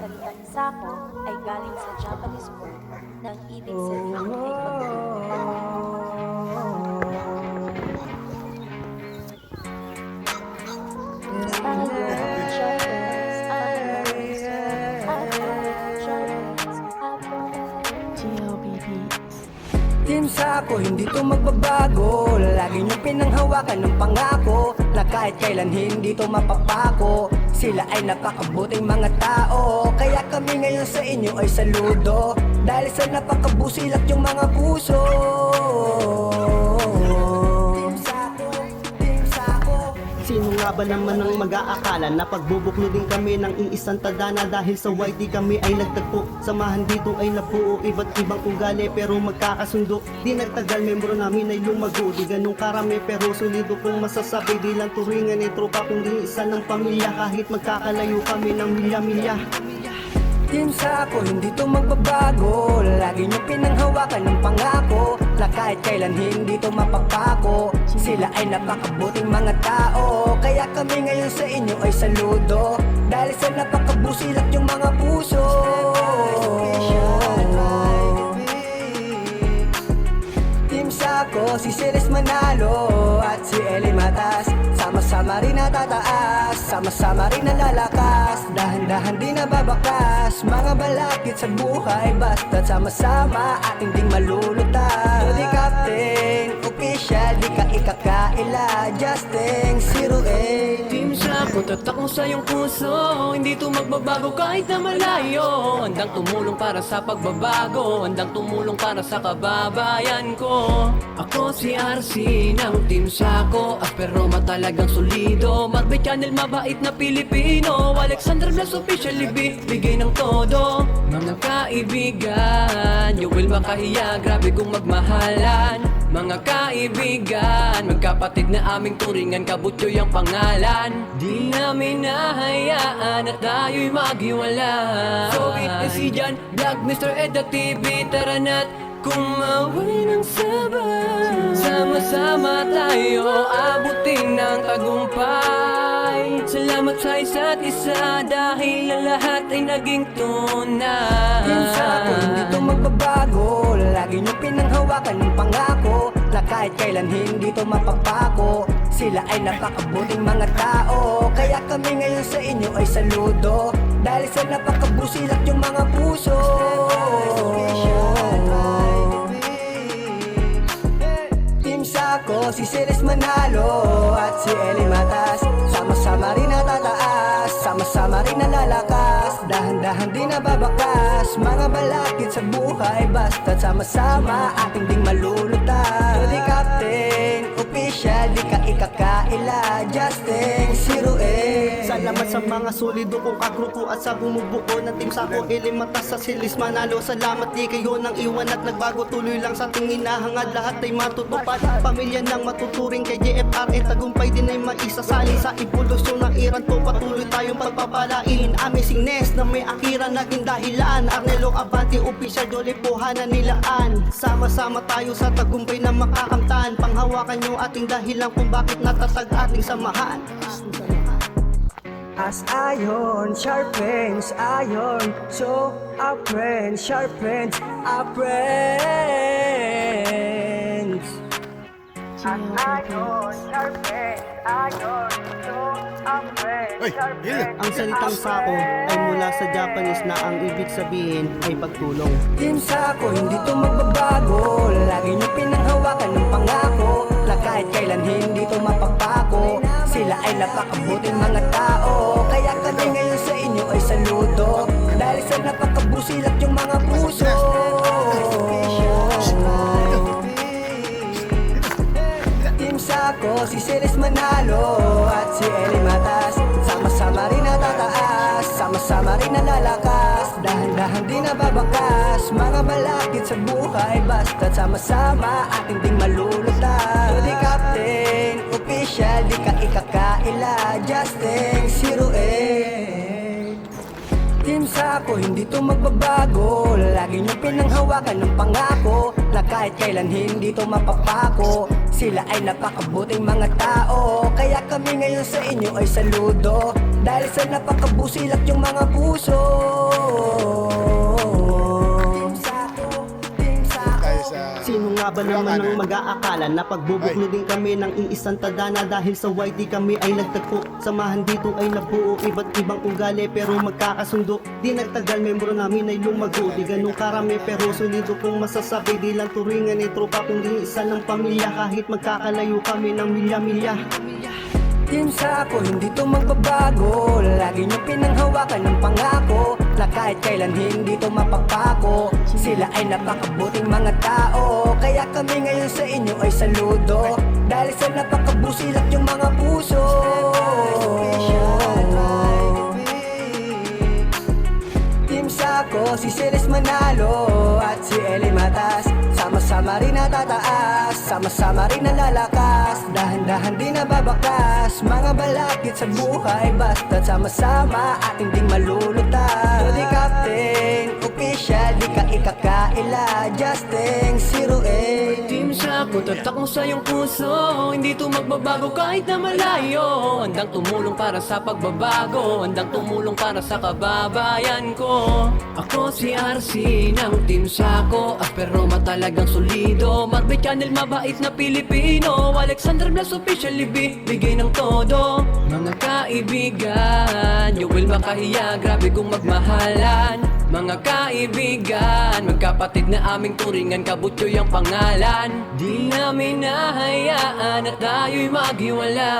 salitang sako ay galing sa Japanese word ng ibig sabihin ay pagtulong. Team Sako, hindi to magbabago. Lagi niyong pinanghawakan ng pangako na kahit kailan hindi to mapapako. Sila ay napakabuting mga tao, kaya kami ngayon sa inyo ay saludo. Dahil sa napakabusilak yung mga puso. Team Sako, Team Sako. Sino nga ba naman ang mag-aakala na pagbubuklodin kami ng iisang tadhana? Dahil sa YT kami ay nagtagpo, samahan dito ay nabuo. Iba't ibang ugali pero magkakasundo. Di nagtagal, membro namin ay lumago. Di ganun karami pero solido kung masasabi. Di lang turingan ni tropa kundi isa ng pamilya. Kahit magkakalayo kami ng milya-milya. Team Sako, hindi to magbabago. Lagi niyong pinanghawakan ng pangako na kahit kailan hindi to mapapako. Sila ay napakabuting mga tao, kaya kami ngayon sa inyo ay saludo. Dahil sa napakabusilak yung mga puso. Team Sako, si Celes Manalo at si Eli Matas. Sama-sama rin natataas, sama-sama rin nalalakas. Dahan-dahan di nababakas, mga balakid sa buhay. Basta't sama-sama ating ding malulutas. So di captain, official, di ka ikakaila. Justin, 08. Team Sako, tatak mo sa iyong puso. Hindi to magbabago kahit na malayo. Handang tumulong para sa pagbabago, handang tumulong para sa kababayan ko. Ako si RC ng Team Sako, aspero matalagang solido. Marbe Channel, mabait na Pilipino. Alexander Blas officially bigay ng todo. Mga kaibigan, Joel makahiya, grabe kong magmahalan. Mga kaibigan, magkapatid na aming turingan, Kabutyoy ang pangalan. Di namin nahayaan at tayo'y maghiwala. So si Jan, Vlog, Mr. Edda TV, tara na't kumaway ng sabay. Sama-sama tayo abutin ng tagumpay. Salamat sa isa't isa dahil ang lahat ay naging tunay. Team Sako, hindi to magbabago. Lagi niyong pinanghawakan ng pangako na kahit kailan hindi to mapapako. Sila ay napakabuting mga tao, kaya kami ngayon sa inyo ay saludo. Dahil sa napakabusilak yung mga puso. Team Sako, si Celes Manalo at si Eli Matas. Sama-sama rin natataas, sama-sama rin nalalakas. Dahan-dahan di nababakas, mga balakid sa buhay. Basta't sama-sama ating ding malulutas. So di captain, official, di ka ikakaila. Justin, 08. Salamat sa mga solido kong kagrupo at sa bumubuo ng Team Sako. Eli Matas sa Celes Manalo, salamat di kayo nang iwan at nagbago. Tuloy lang sa ating hinahangad, lahat ay matutupad. Pamilya ng matuturing kay JFR, tagumpay din ay maisasali sa evolusyon ng Iran to. Patuloy tayong pagpapalain. Amazingness na may akira naging dahilan. Arnelo Abante, official, Jolly Puhana nilaan. Sama-sama tayo sa tagumpay na makakamtan. Panghawakan nyo ating dahilan kung bakit natatag ating samahan. As iron sharpens iron, so our friends sharpens our friends. As iron sharpens iron, so our friends sharpens. Ang salitang Sako ay mula sa Japanese na ang ibig sabihin ay pagtulong. Team Sako, hindi to magbabago. Lagi niyong pinanghawakan ng pangako na kahit kailan hindi to mapapako. Sila ay napakabuting mga tao, kaya kami ngayon sa inyo ay saludo. Dahil sa napakabusilak yung mga puso. Team Sako, si Celes Manalo at si Eli Matas. Sama-sama rin natataas, sama-sama rin nalalakas. Dahan-dahan di nababakas, mga balakid sa buhay. Basta't sama-sama ating ding malulutas. So di captain, official, di ka ikakaila. Justin, 08. Team Sako, hindi to magbabago. Lagi niyong pinanghawakan ng pangako na kahit kailan hindi to mapapako. Sila ay napakabuting mga tao, kaya kami ngayon sa inyo ay saludo. Dahil sa napakabusilak yung mga puso. Team Sako, Team Sako. tayo sa Sino nga ba naman ang mag-aakala na pagbubuklo din kami ng iisang tadhana? Dahil sa YT kami ay nagtagpo, samahan dito ay nabuo, iba't ibang ugali pero magkakasundo. Di nagtagal, membro namin ay lumago, di ganun karami pero solido kung masasabi. Di lang turingan ni tropa kundi isa ng pamilya, kahit magkakalayo kami ng milya-milya. Team Sako, hindi to magbabago. Lagi nyo pinanghawakan ng pangako na kahit kailan hindi to mapapako. Sila ay napakabuting mga tao, kaya kami ngayon sa inyo ay saludo. Dahil sa napakabusilak yung mga puso. Team Sako, si Celes Manalo at si Eli Matas. Sama-sama rin natataas, sama-sama rin nalalakas. Dahan-dahan di nababakas, mga balakid sa buhay. Basta't sama-sama ating ding malulutas. So di captain, official, di ka ikakaila. Justin, 08. Team Sako, tatak mo sa iyong puso. Hindi to magbabago kahit na malayo. Handang tumulong para sa pagbabago, handang tumulong para sa kababayan ko. Ako si RC ng Team Sako, aspero matalagang solido. Marbe Channel, mabait na Pilipino. Alexander Blas official, bigay ng todo. Mga kaibigan, you will makahiya, grabe kung magmahalan. Mga kaibigan, magkapatid na aming turingan, kabutyo yung pangalan. Di namin nahayaan at tayo'y maghiwala.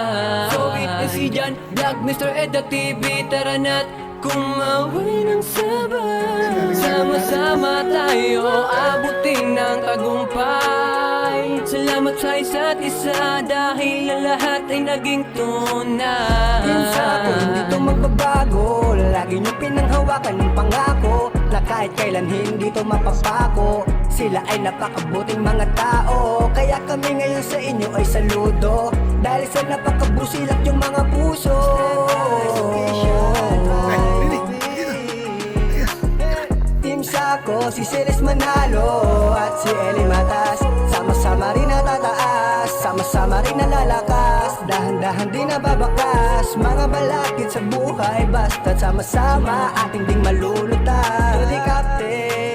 So si Jan, Vlog, Mr. Edda TV, tara na't kumaway ng sabay. Sama-sama tayo abutin ng tagumpay. Salamat sa isa't isa dahil ang lahat ay naging tunay. Team Sako, hindi to magbabago. Lagi nyo pinanghawakan ng pangako na kahit kailan hindi to mapapako. Sila ay napakabuting mga tao, kaya kami ngayon sa inyo ay saludo. Dahil sa napakabusilak yung mga puso. Team Sako, si Celes Manalo at si Eli Matas. Sama-sama rin natataas, sama-sama rin nalalakas. Dahan-dahan di nababakas, mga balakid sa buhay. Basta't sama-sama ating ding malulutas. So di captain,